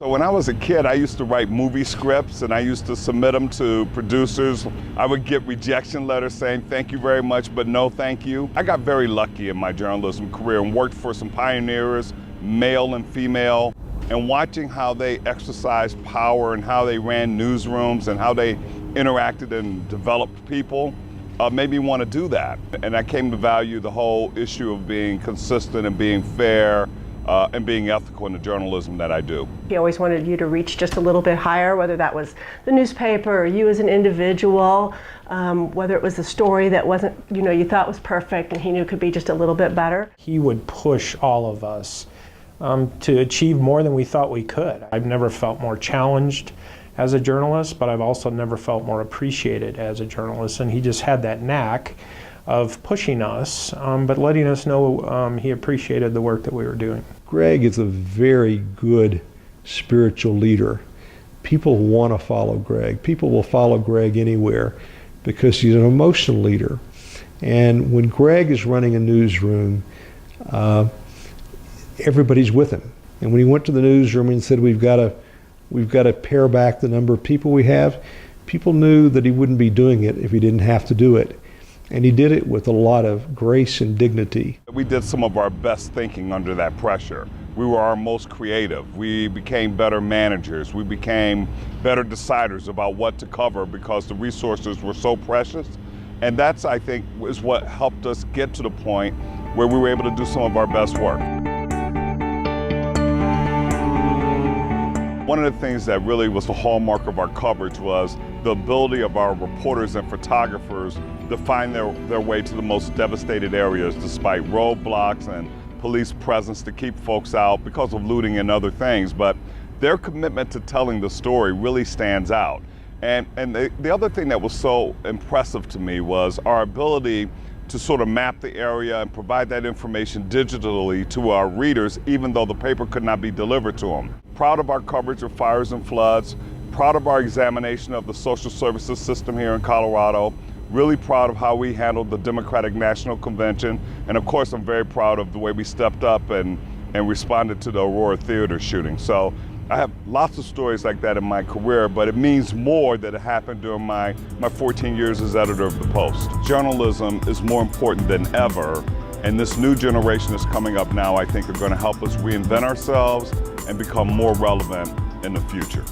When I was a kid, I used to write movie scripts and I used to submit them to producers. I would get rejection letters saying, thank you very much, but no thank you. I got very lucky in my journalism career and worked for some pioneers, male and female, and watching how they exercised power and how they ran newsrooms and how they interacted and developed people made me want to do that. And I came to value the whole issue of being consistent and being fair and being ethical in the journalism that I do. He always wanted you to reach just a little bit higher, whether that was the newspaper or you as an individual, whether it was a story that wasn't, you thought was perfect and he knew could be just a little bit better. He would push all of us to achieve more than we thought we could. I've never felt more challenged as a journalist, but I've also never felt more appreciated as a journalist, and he just had that knack of pushing us, but letting us know he appreciated the work that we were doing. Greg is a very good spiritual leader. People want to follow Greg. People will follow Greg anywhere because he's an emotional leader. And when Greg is running a newsroom, everybody's with him. And when he went to the newsroom and said, we've got to pare back the number of people we have, people knew that he wouldn't be doing it if he didn't have to do it. And he did it with a lot of grace and dignity. We did some of our best thinking under that pressure. We were our most creative. We became better managers. We became better deciders about what to cover because the resources were so precious. And that's, I think, is what helped us get to the point where we were able to do some of our best work. One of the things that really was the hallmark of our coverage was the ability of our reporters and photographers to find their way to the most devastated areas despite roadblocks and police presence to keep folks out because of looting and other things. But their commitment to telling the story really stands out. And the other thing that was so impressive to me was our ability to sort of map the area and provide that information digitally to our readers, even though the paper could not be delivered to them. Proud of our coverage of fires and floods, proud of our examination of the social services system here in Colorado, really proud of how we handled the Democratic National Convention, and of course I'm very proud of the way we stepped up and responded to the Aurora Theater shooting. So I have lots of stories like that in my career, but it means more that it happened during my 14 years as editor of the Post. Journalism is more important than ever, and this new generation that's coming up now, I think, are going to help us reinvent ourselves and become more relevant in the future.